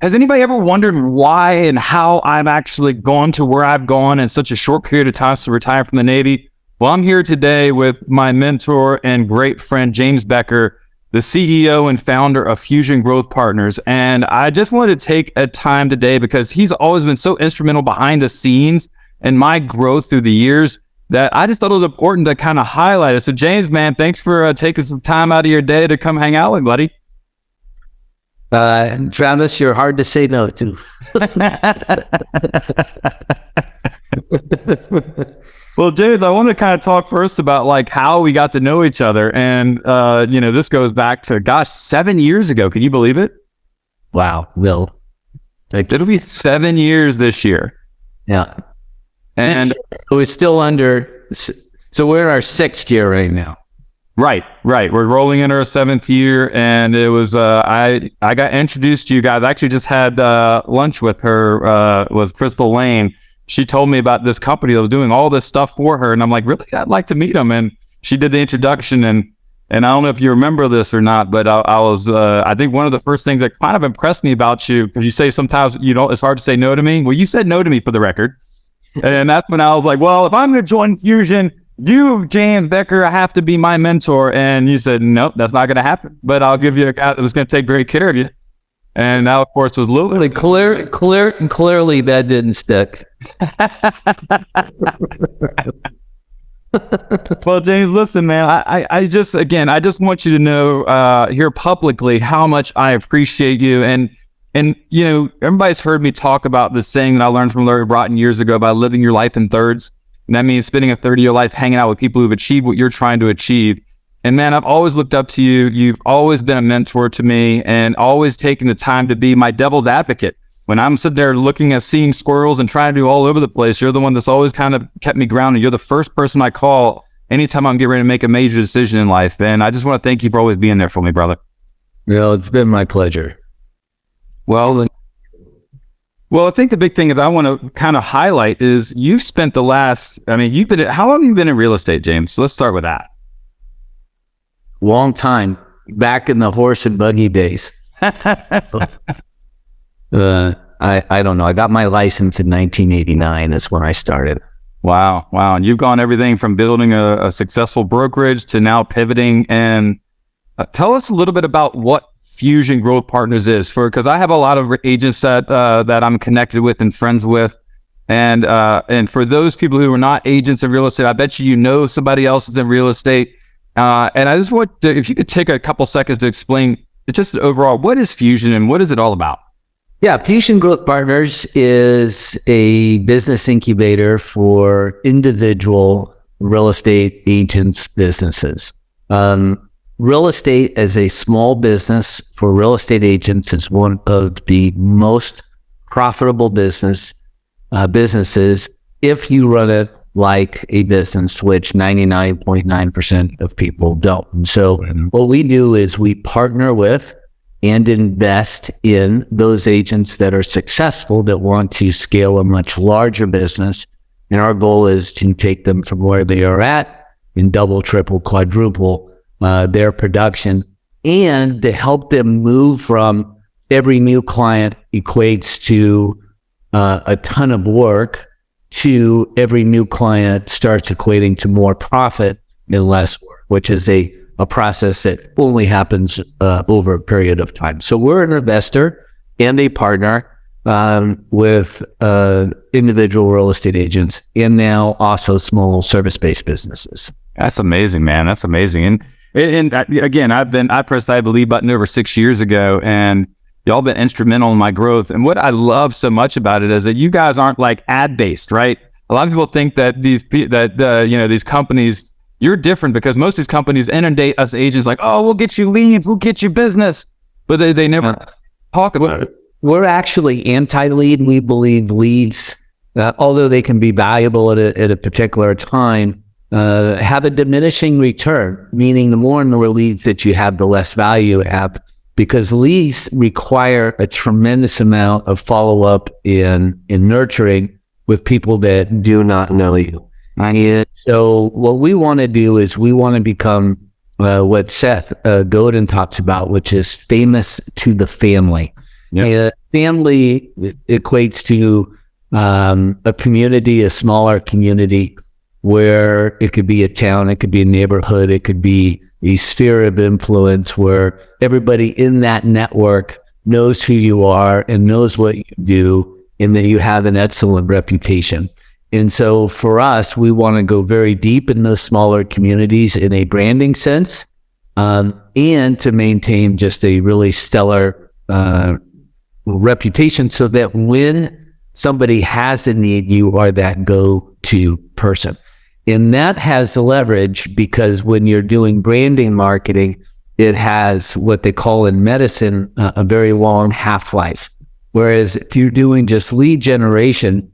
Has anybody ever wondered why and how I've actually gone to where I've gone in such a short period of time to retire from the Navy? Well, I'm here today with my mentor and great friend, James Becker, the CEO and founder of Fusion Growth Partners. And I just wanted to take a time today because he's always been so instrumental behind the scenes in my growth through the years that I just thought it was important to kind of highlight it. So James, man, thanks for taking some time out of your day to come hang out with me, buddy. Travis, you're hard to say no to. Well, James, I want to kind of talk first about like how we got to know each other. And, this goes back to, 7 years ago. Can you believe it? Wow. Will. It'll be 7 years this year. Yeah. And we're still so we're in our 6th year right now. Right. We're rolling into our 7th year, and it was I got introduced to you guys. I actually just had lunch with her, was Crystal Lane. She told me about this company that was doing all this stuff for her, and I'm like, really, I'd like to meet them. And she did the introduction, and I don't know if you remember this or not, but I think one of the first things that kind of impressed me about you, because you say sometimes it's hard to say no to me. Well, you said no to me, for the record, and that's when I was like, well, if I'm going to join Fusion, you, James Becker, have to be my mentor. And you said, nope, that's not going to happen. But I'll give you a guy that was going to take great care of you. And now, of course, was Lewis. Clearly, that didn't stick. Well, James, listen, man, I just want you to know here publicly how much I appreciate you. And everybody's heard me talk about this saying that I learned from Larry Broughton years ago about living your life in thirds. And that means spending a third of your life hanging out with people who've achieved what you're trying to achieve. And man, I've always looked up to you. You've always been a mentor to me and always taken the time to be my devil's advocate. When I'm sitting there looking at seeing squirrels and trying to do all over the place, you're the one that's always kind of kept me grounded. You're the first person I call anytime I'm getting ready to make a major decision in life. And I just want to thank you for always being there for me, brother. Well, it's been my pleasure. Well, I think the big thing is I want to kind of highlight is you spent how long have you been in real estate, James? So let's start with that. Long time, back in the horse and buggy days. I don't know. I got my license in 1989 is when I started. Wow. And you've gone everything from building a successful brokerage to now pivoting. And tell us a little bit about what Fusion Growth Partners is, because I have a lot of agents that I'm connected with and friends with, and for those people who are not agents in real estate, I bet you know somebody else is in real estate, and I just want if you could take a couple seconds to explain just overall what is Fusion and what is it all about. Yeah, Fusion Growth Partners is a business incubator for individual real estate agents' businesses. Real estate as a small business for real estate agents is one of the most profitable businesses if you run it like a business, which 99.9% of people don't. And so what we do is we partner with and invest in those agents that are successful, that want to scale a much larger business. And our goal is to take them from where they are at and double, triple, quadruple their production, and to help them move from every new client equates to a ton of work to every new client starts equating to more profit and less work, which is a process that only happens over a period of time. So we're an investor and a partner with individual real estate agents and now also small service-based businesses. That's amazing, man. That's amazing. And again, I pressed the I believe button over 6 years ago, and y'all been instrumental in my growth. And what I love so much about it is that you guys aren't like ad based, right? A lot of people think that these companies, you're different because most of these companies inundate us agents like, oh, we'll get you leads, we'll get you business, but they never talk about it. We're actually anti-lead. We believe leads, although they can be valuable at a particular time, have a diminishing return, meaning the more and more leads that you have, the less value you have, because leads require a tremendous amount of follow-up in nurturing with people that do not know you. And so what we want to do is we want to become what Seth Godin talks about, which is famous to the family. Family equates to a community, a smaller community, where it could be a town, it could be a neighborhood, it could be a sphere of influence where everybody in that network knows who you are and knows what you do, and that you have an excellent reputation. And so for us, we want to go very deep in those smaller communities in a branding sense, and to maintain just a really stellar reputation, so that when somebody has a need, you are that go-to person. And that has leverage, because when you're doing branding marketing, it has what they call in medicine a very long half-life. Whereas if you're doing just lead generation,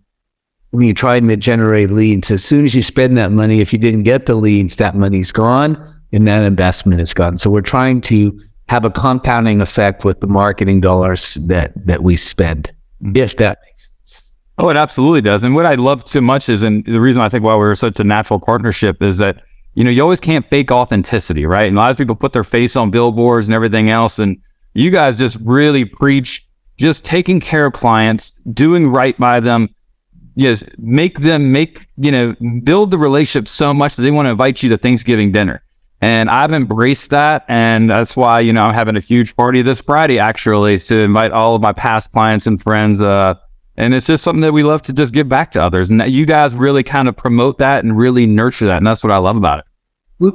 when you're trying to generate leads, as soon as you spend that money, if you didn't get the leads, that money's gone and that investment is gone. So we're trying to have a compounding effect with the marketing dollars that we spend, if that makes sense. Oh, it absolutely does. And what I love so much is, and the reason I think why we're such a natural partnership is that, you always can't fake authenticity, right? And a lot of people put their face on billboards and everything else. And you guys just really preach just taking care of clients, doing right by them. Yes, build the relationship so much that they want to invite you to Thanksgiving dinner. And I've embraced that. And that's why, I'm having a huge party this Friday, actually, to invite all of my past clients and friends. And it's just something that we love to just give back to others. And that you guys really kind of promote that and really nurture that. And that's what I love about it.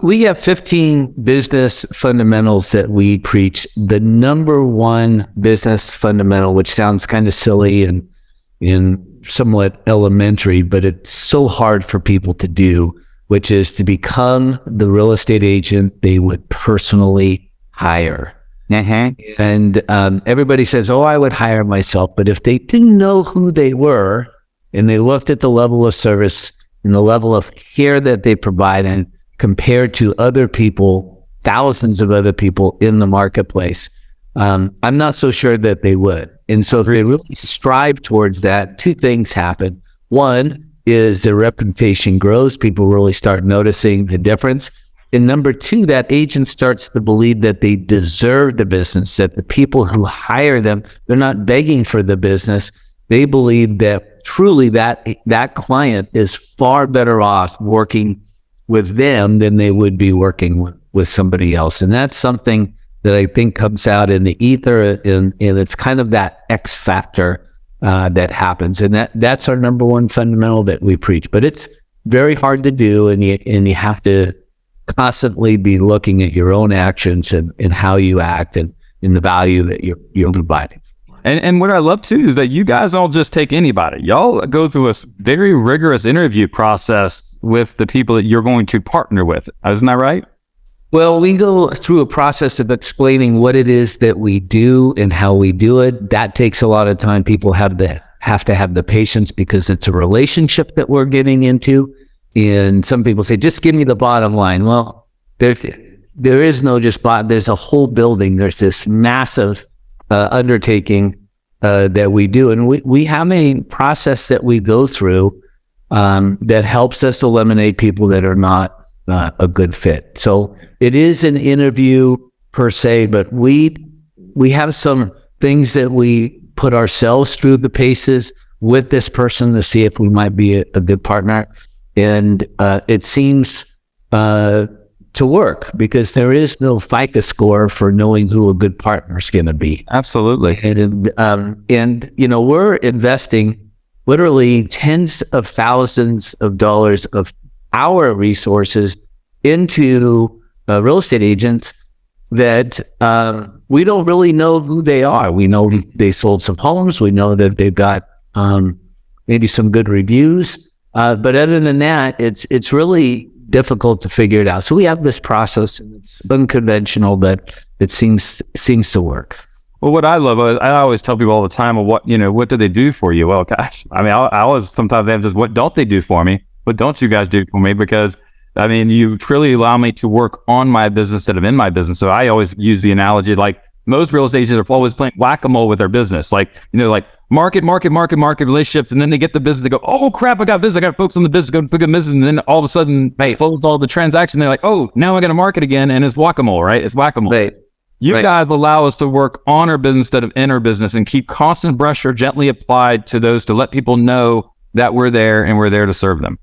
We have 15 business fundamentals that we preach. The number one business fundamental, which sounds kind of silly and somewhat elementary, but it's so hard for people to do, which is to become the real estate agent they would personally hire. And everybody says, I would hire myself. But if they didn't know who they were, and they looked at the level of service and the level of care that they provide, and compared to other people, thousands of other people in the marketplace, I'm not so sure that they would. And so if they really strive towards that, two things happen. One is their reputation grows. People really start noticing the difference. And number two, that agent starts to believe that they deserve the business, that the people who hire them, they're not begging for the business. They believe that truly that client is far better off working with them than they would be working with somebody else. And that's something that I think comes out in the ether, and it's kind of that X factor that happens. And that's our number one fundamental that we preach. But it's very hard to do, and you have to constantly be looking at your own actions and how you act and in the value that you're providing. And what I love too is that you guys don't just take anybody. Y'all go through a very rigorous interview process with the people that you're going to partner with. Isn't that right? Well, we go through a process of explaining what it is that we do and how we do it. That takes a lot of time. People have to have the patience, because it's a relationship that we're getting into. And some people say, just give me the bottom line. Well, there is no just bottom. There's a whole building. There's this massive undertaking that we do. And we have a process that we go through that helps us eliminate people that are not a good fit. So it is an interview per se, but we have some things that we put ourselves through the paces with this person to see if we might be a good partner. And it seems to work, because there is no FICO score for knowing who a good partner is going to be. Absolutely. And we're investing literally tens of thousands of dollars of our resources into real estate agents that we don't really know who they are. We know they sold some homes. We know that they've got maybe some good reviews. But other than that, it's really difficult to figure it out. So we have this process, and it's unconventional, but it seems to work. Well, what I love, I always tell people all the time, well, what do they do for you? Well, gosh, I mean, I always sometimes emphasize, what don't they do for me? What don't you guys do for me? Because I mean, you truly allow me to work on my business instead of in my business. So I always use the analogy, like most real estate agents are always playing whack-a-mole with their business. Like, like market relationships. And then they get the business, they go, oh crap, I got business. I got to focus on the business, go to business. And then all of a sudden, close all the transactions. They're like, oh, now I got to market again. And it's whack-a-mole, right? It's whack-a-mole. Right. You Right. guys allow us to work on our business instead of in our business and keep constant pressure gently applied to those to let people know that we're there and we're there to serve them.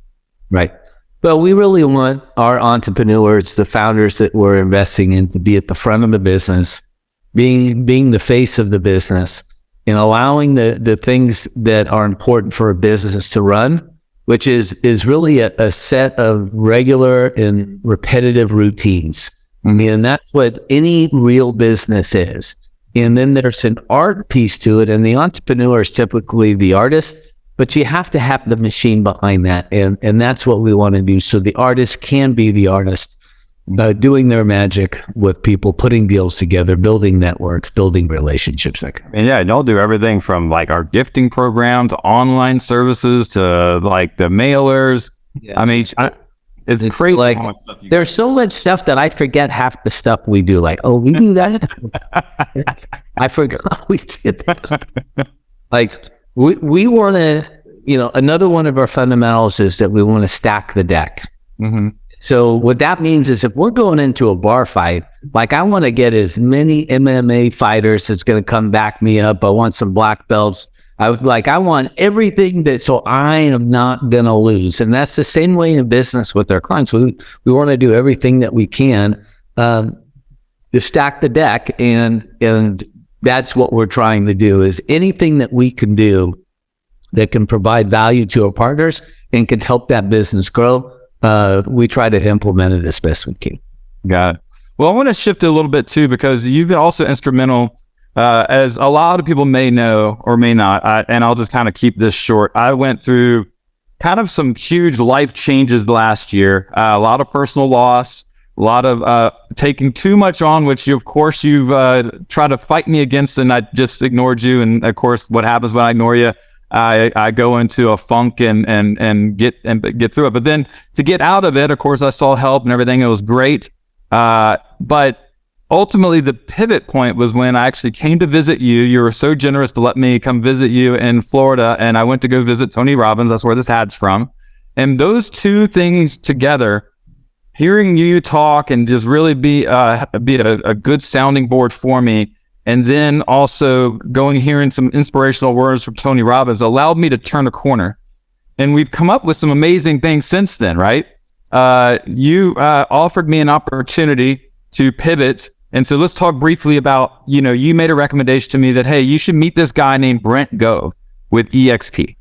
Right. But we really want our entrepreneurs, the founders that we're investing in, to be at the front of the business, being the face of the business, and allowing the things that are important for a business to run, which is really a set of regular and repetitive routines. And that's what any real business is. And then there's an art piece to it, and the entrepreneur is typically the artist, but you have to have the machine behind that. And that's what we want to do. So the artist can be the artist, doing their magic with people, putting deals together, building networks, building relationships. And yeah, y'all do everything from like our gifting program to online services to like the mailers. Yeah. I mean, it's crazy. Like, how much stuff you there's so much stuff that I forget half the stuff we do. Like, oh, we do that? I forgot we did that. Like, we want to, another one of our fundamentals is that we want to stack the deck. Mm-hmm. So what that means is if we're going into a bar fight, like I want to get as many MMA fighters that's going to come back me up. I want some black belts. I want everything so I am not going to lose. And that's the same way in business with our clients. We want to do everything that we can to stack the deck. And that's what we're trying to do, is anything that we can do that can provide value to our partners and can help that business grow. We try to implement it as best we can. Got it. Well, I want to shift it a little bit too, because you've been also instrumental, as a lot of people may know or may not, and I'll just kind of keep this short. I went through kind of some huge life changes last year, a lot of personal loss, a lot of taking too much on, which you've tried to fight me against, and I just ignored you. And of course, what happens when I ignore you? I go into a funk and get through it. But then to get out of it, of course, I saw help and everything. It was great. But ultimately, the pivot point was when I actually came to visit you. You were so generous to let me come visit you in Florida, and I went to go visit Tony Robbins. That's where this hat's from. And those two things together, hearing you talk and just really be a good sounding board for me, and then also hearing some inspirational words from Tony Robbins, allowed me to turn a corner. And we've come up with some amazing things since then, right? You offered me an opportunity to pivot. And so let's talk briefly about, you made a recommendation to me that, hey, you should meet this guy named Brent Gove with EXP.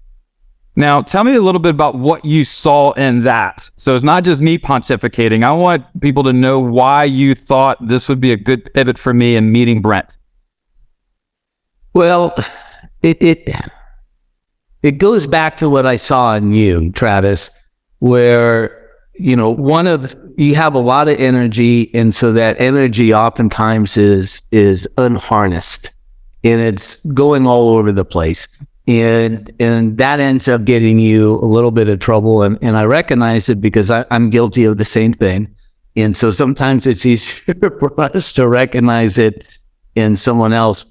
Now, tell me a little bit about what you saw in that. So it's not just me pontificating. I want people to know why you thought this would be a good pivot for me in meeting Brent. Well, it goes back to what I saw in you, Travis, where, you have a lot of energy, and so that energy oftentimes is unharnessed, and it's going all over the place. And that ends up getting you a little bit of trouble. And I recognize it because I'm guilty of the same thing. And so sometimes it's easier for us to recognize it in someone else.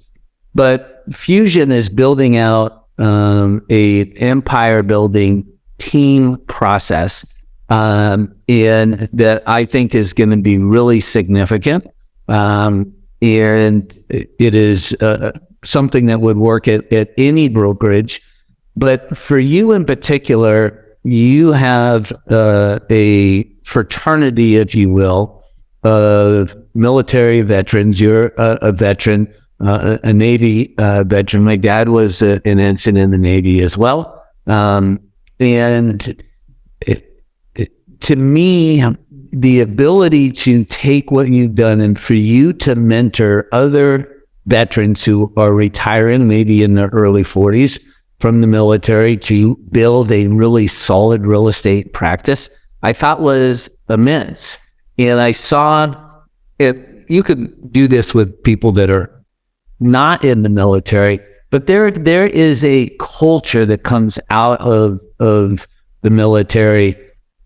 But Fusion is building out a empire building team process, and that I think is going to be really significant. And it is something that would work at any brokerage. But for you in particular, you have a fraternity, if you will, of military veterans. You're a veteran, a Navy veteran. My dad was an ensign in the Navy as well. To me, the ability to take what you've done and for you to mentor other veterans who are retiring, maybe in their early 40s from the military, to build a really solid real estate practice, I thought was immense. And I saw it. You could do this with people that are not in the military, but there is a culture that comes out of the military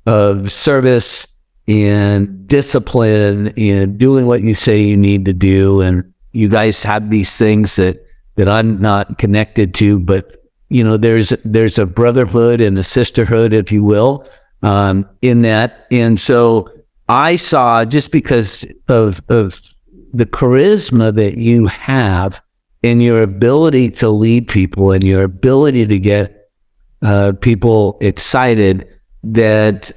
of service and discipline and doing what you say you need to do. And you guys have these things that I'm not connected to, but there's a brotherhood and a sisterhood, if you will, in that. And so I saw, just because of the charisma that you have and your ability to lead people and your ability to get people excited, that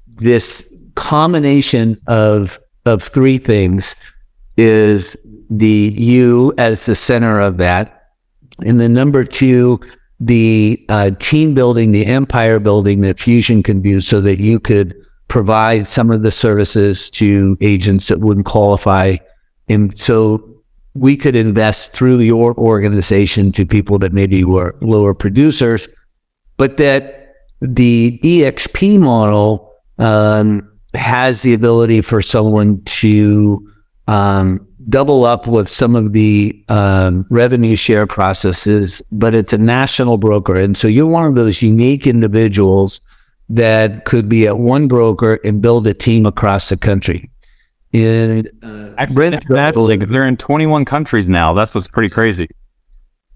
this combination of three things is the you as the center of that. And then number two, the team building, the empire building that Fusion can do so that you could provide some of the services to agents that wouldn't qualify. And so we could invest through your organization to people that maybe were lower producers, but that the EXP model has the ability for someone to double up with some of the revenue share processes, but it's a national broker. And so you're one of those unique individuals that could be at one broker and build a team across the country. And they're in 21 countries now. That's what's pretty crazy.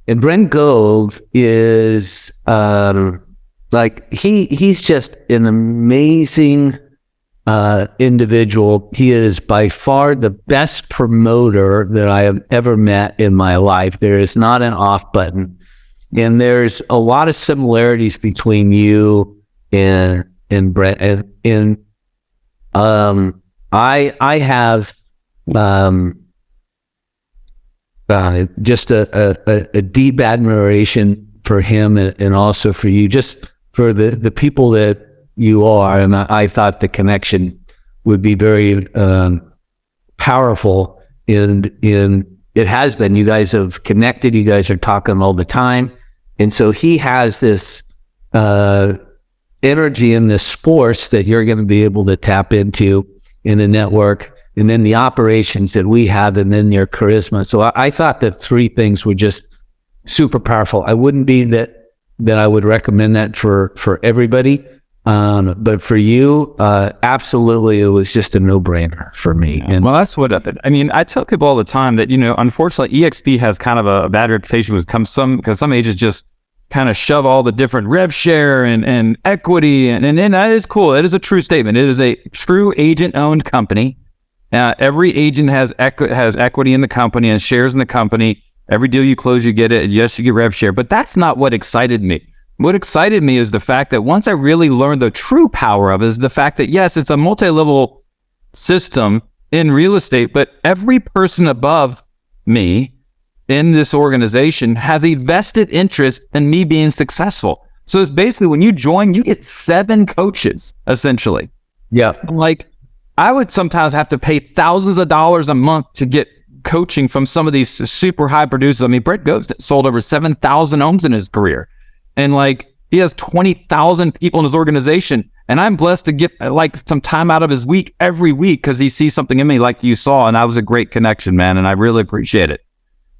And Brent Gove is he's just an amazing individual. He is by far the best promoter that I have ever met in my life. There is not an off button, and there's a lot of similarities between you and Brent. And I have just a deep admiration for him and also for you, just for the people that you are. And I thought the connection would be very powerful. And it has been. You guys have connected. You guys are talking all the time. And so he has this energy in this force that you're going to be able to tap into in the network, and then the operations that we have, and then your charisma. So I thought that three things were just super powerful. I wouldn't be that I would recommend that for everybody. But for you, absolutely, it was just a no-brainer for me. Yeah. Well, that's what I mean. I tell people all the time that, unfortunately, EXP has kind of a bad reputation because some agents just kind of shove all the different rev share and equity, and that is cool. It is a true statement. It is a true agent-owned company. Every agent has equity in the company and shares in the company. Every deal you close, you get it. And yes, you get rev share. But that's not what excited me. What excited me is the fact that once I really learned the true power of it, is the fact that, yes, it's a multi-level system in real estate, but every person above me in this organization has a vested interest in me being successful. So it's basically, when you join, you get 7 coaches, essentially. Yeah. Like, I would sometimes have to pay thousands of dollars a month to get coaching from some of these super high producers. I mean, Brett Gove sold over 7,000 homes in his career. And he has 20,000 people in his organization. And I'm blessed to get some time out of his week every week because he sees something in me like you saw. And that was a great connection, man. And I really appreciate it.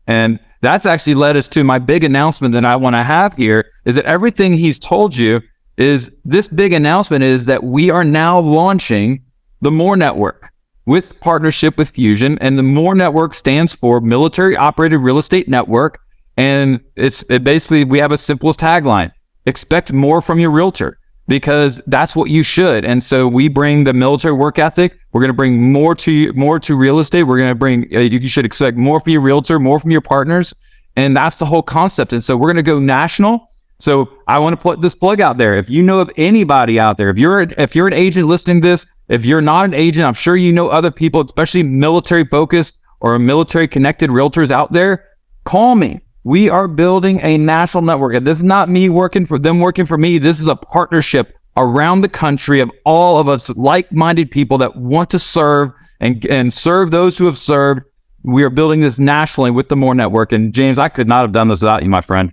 And that's actually led us to my big announcement that I want to have here, is that everything he's told you is this big announcement is that we are now launching the MORE Network with partnership with Fusion. And the MORE Network stands for Military Operated Real Estate Network. And it basically, we have a simplest tagline: expect more from your realtor, because that's what you should. And so we bring the military work ethic. We're going to bring more to real estate. We're going to bring, you should expect more from your realtor, more from your partners. And that's the whole concept. And so we're going to go national. So I want to put this plug out there. If you know of anybody out there, if you're an agent listening to this, if you're not an agent, I'm sure you know other people, especially military focused or military connected realtors out there, call me. We are building a national network. And this is not me working for them, working for me. This is a partnership around the country of all of us like-minded people that want to serve and serve those who have served. We are building this nationally with the MORE Network. And James, I could not have done this without you, my friend.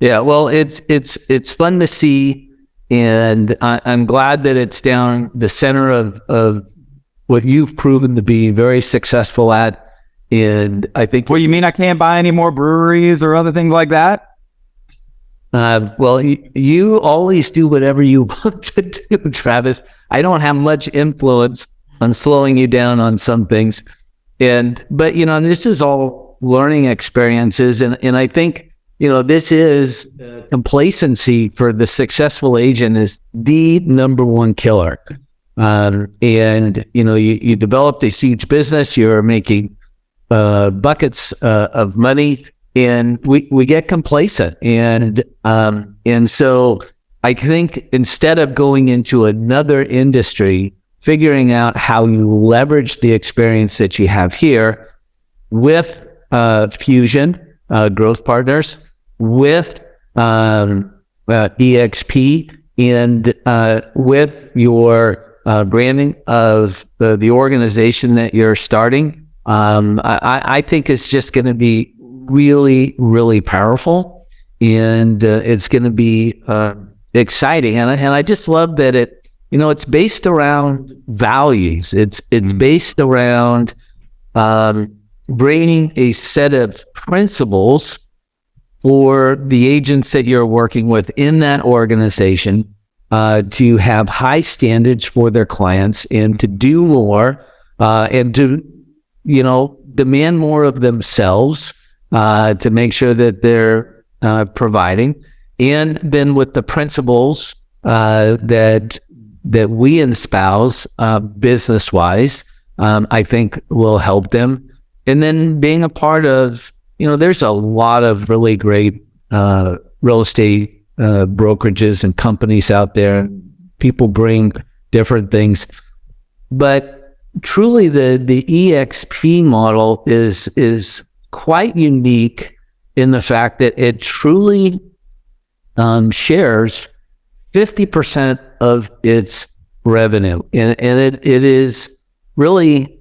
Yeah, well, it's fun to see. And I'm glad that it's down the center of what you've proven to be very successful at. And I think... Well, you mean I can't buy any more breweries or other things like that? Well, you always do whatever you want to do, Travis. I don't have much influence on slowing you down on some things. But this is all learning experiences. And I think, this is complacency for the successful agent is the number one killer. And you develop this huge business. You're making buckets of money, and we get complacent. And so I think instead of going into another industry, figuring out how you leverage the experience that you have here with Fusion Growth Partners, with EXP, and with your branding of the organization that you're starting, I think it's just going to be really, really powerful, and it's going to be exciting. And I just love that it's based around values. It's based around bringing a set of principles for the agents that you're working with in that organization to have high standards for their clients and to do more and to, demand more of themselves to make sure that they're providing. And then with the principles that we espouse business-wise, I think will help them. And then being a part of, there's a lot of really great real estate brokerages and companies out there. People bring different things, but truly the EXP model is quite unique in the fact that it truly shares 50% of its revenue, and it is really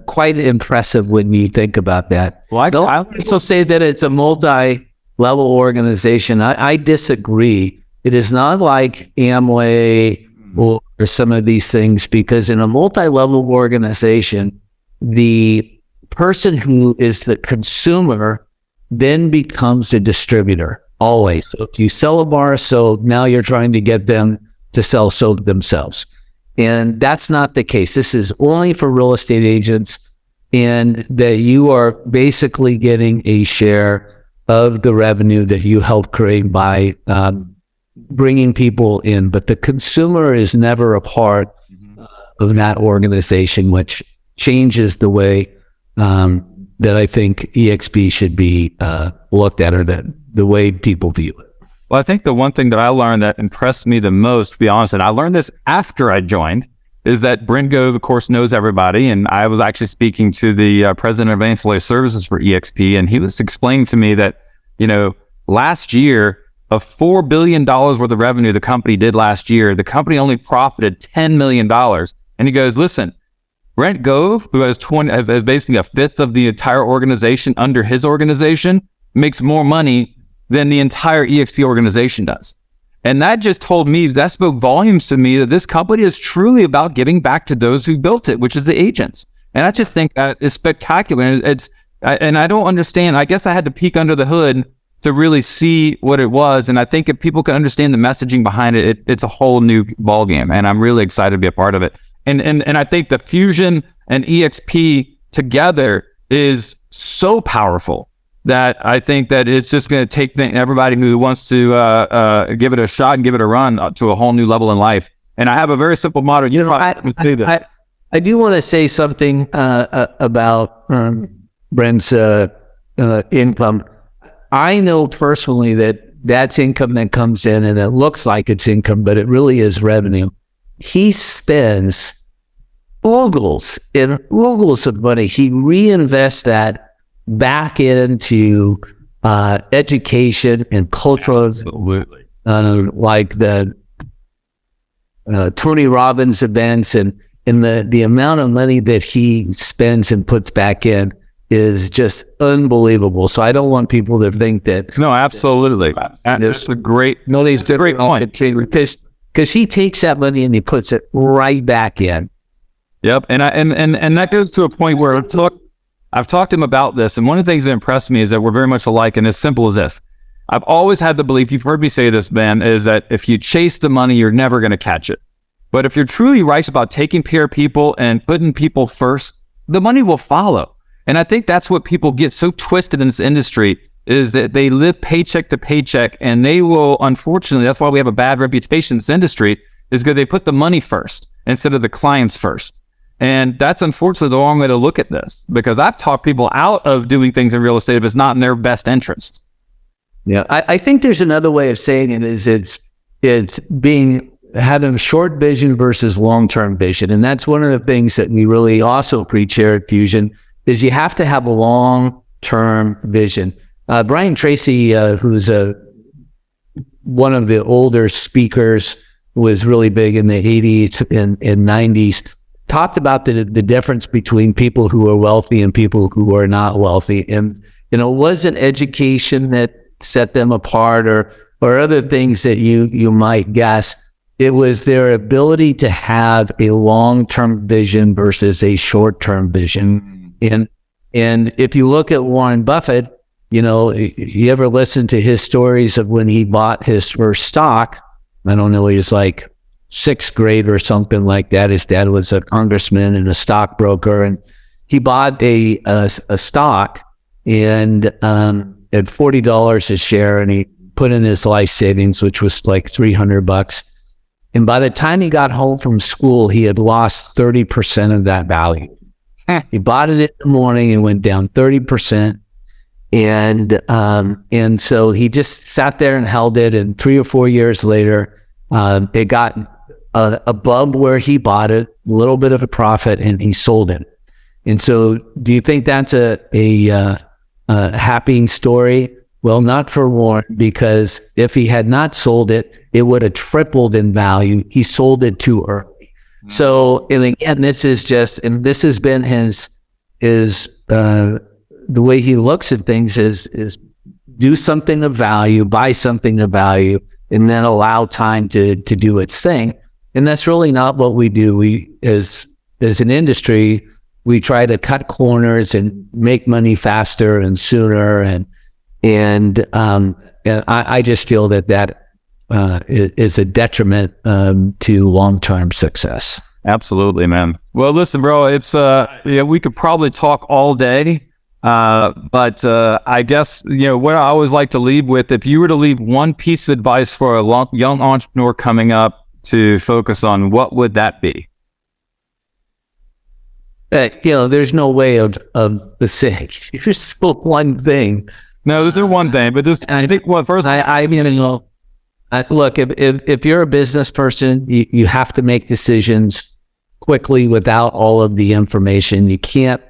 quite impressive when you think about that. Well, I also say that it's a multi-level organization. I disagree. It is not like Amway or some of these things, because in a multi-level organization, the person who is the consumer then becomes a distributor always. So if you sell a bar of soap, now you're trying to get them to sell soap themselves. And that's not the case. This is only for real estate agents, and that you are basically getting a share of the revenue that you help create by bringing people in. But the consumer is never a part of that organization, which changes the way that I think EXP should be looked at, or the way people view it. Well, I think the one thing that I learned that impressed me the most, to be honest, and I learned this after I joined, is that Brent Gove, of course, knows everybody. And I was actually speaking to the president of ancillary services for EXP, and he was explaining to me that, last year, of $4 billion worth of revenue the company did last year, the company only profited $10 million. And he goes, listen, Brent Gove, who has basically a fifth of the entire organization under his organization, makes more money than the entire EXP organization does. And that just that spoke volumes to me that this company is truly about giving back to those who built it, which is the agents. And I just think that is spectacular. And I don't understand. I guess I had to peek under the hood to really see what it was. And I think if people can understand the messaging behind it, it's a whole new ballgame. And I'm really excited to be a part of it. And I think the Fusion and EXP together is so powerful that I think that it's just going to take everybody who wants to give it a shot and give it a run to a whole new level in life. And I have a very simple motto. I do want to say something about Brent's income. I know personally that that's income that comes in, and it looks like it's income, but it really is revenue. He spends oogles and oogles of money. He reinvests that back into education and cultural, like the Tony Robbins events, and the amount of money that he spends and puts back in is just unbelievable. So I don't want people to think that. No, absolutely. That's a great point. Because he takes that money and he puts it right back in. Yep, and that goes to a point where I've talked to him about this, and one of the things that impressed me is that we're very much alike, and as simple as this. I've always had the belief, you've heard me say this, Ben, is that if you chase the money, you're never going to catch it. But if you're truly right about taking care of people and putting people first, the money will follow. And I think that's what people get so twisted in this industry, is that they live paycheck to paycheck, and they will, unfortunately, that's why we have a bad reputation in this industry, is because they put the money first instead of the clients first. And that's unfortunately the wrong way to look at this, because I've talked people out of doing things in real estate if it's not in their best interest. Yeah, I think there's another way of saying it is it's having a short vision versus long-term vision. And that's one of the things that we really also preach here at Fusion is you have to have a long-term vision. Brian Tracy, who's one of the older speakers, was really big in the 80s and 90s, talked about the difference between people who are wealthy and people who are not wealthy. And, it wasn't education that set them apart or other things that you might guess. It was their ability to have a long-term vision versus a short-term vision. And if you look at Warren Buffett, you ever listen to his stories of when he bought his first stock? I don't know, he was like 6th grade or something like that. His dad was a congressman and a stockbroker, and he bought a stock and at $40 a share, and he put in his life savings, which was like $300. And by the time he got home from school, he had lost 30% of that value. He bought it in the morning and went down 30%. And so he just sat there and held it. And 3 or 4 years later, it got above where he bought it, a little bit of a profit, and he sold it. And so do you think that's a happy story? Well, not for Warren, because if he had not sold it, it would have tripled in value. He sold it too early. Mm-hmm. So, and again, this has been his the way he looks at things is do something of value, buy something of value, and then allow time to do its thing. And that's really not what we do. We, as an industry, we try to cut corners and make money faster and sooner. And I just feel that is a detriment to long-term success. Absolutely, man. Well, listen, bro, it's we could probably talk all day, but I guess what I always like to leave with, if you were to leave one piece of advice for a young entrepreneur coming up to focus on, what would that be? There's no way of saying here's still one thing. No, there's one thing, but just I think look, if you're a business person, you have to make decisions quickly without all of the information. You can't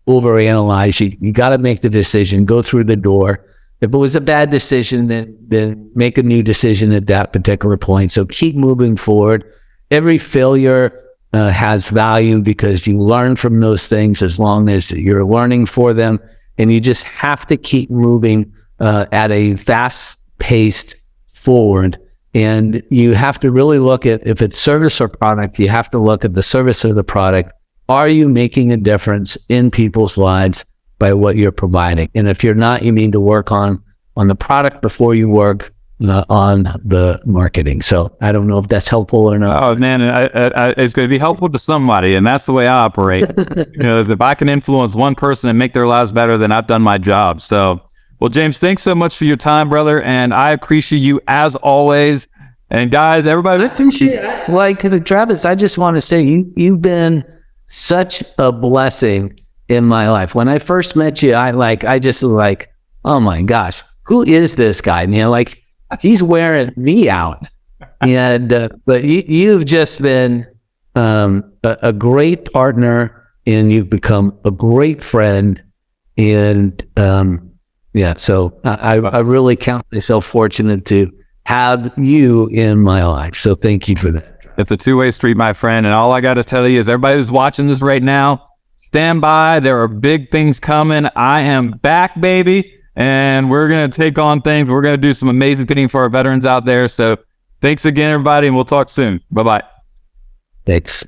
overanalyze. You got to make the decision, go through the door. If it was a bad decision, then make a new decision at that particular point. So keep moving forward. Every failure has value because you learn from those things as long as you're learning for them. And you just have to keep moving at a fast-paced forward. And you have to really look at, if it's service or product, you have to look at the service of the product. Are you making a difference in people's lives by what you're providing? And if you're not, you need to work on the product before you work on the marketing. So I don't know if that's helpful or not. Oh man, it's going to be helpful to somebody, and that's the way I operate. If I can influence one person and make their lives better, then I've done my job. So, well, James, thanks so much for your time, brother, and I appreciate you as always. And guys, everybody, Travis, I just want to say you've been such a blessing in my life. When I first met you, I just like, oh my gosh, who is this guy? He's wearing me out. And but you've just been a great partner, and you've become a great friend. And so I really count myself fortunate to have you in my life. So thank you for that. It's a two-way street, my friend. And all I got to tell you is, everybody who's watching this right now, stand by. There are big things coming. I am back, baby. And we're going to take on things. We're going to do some amazing things for our veterans out there. So thanks again, everybody, and we'll talk soon. Bye-bye. Thanks.